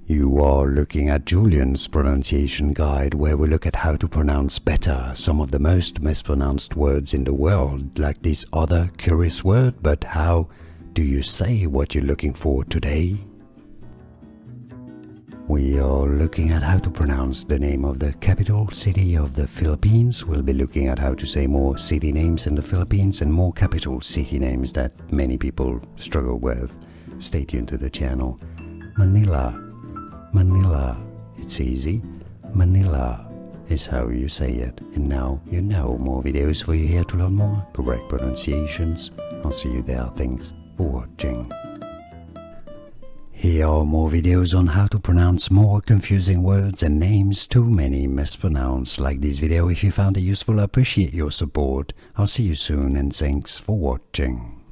You are looking at Julian's pronunciation guide, where we look at how to pronounce better some of the most mispronounced words in the world, like this other curious word. But how do you say what you're looking for today? We are looking at how to pronounce the name of the capital city of the Philippines. We'll be looking at how to say more city names in the Philippines and more capital city names that many people struggle with. Stay tuned to the channel. Manila. Manila. It's easy. Manila is how you say it. And now you know. More videos for you here to learn more correct pronunciations. I'll see you there. Thanks for watching. Here are more videos on how to pronounce more confusing words and names too many mispronounced. Like this video if you found it useful. I appreciate your support. I'll see you soon and thanks for watching.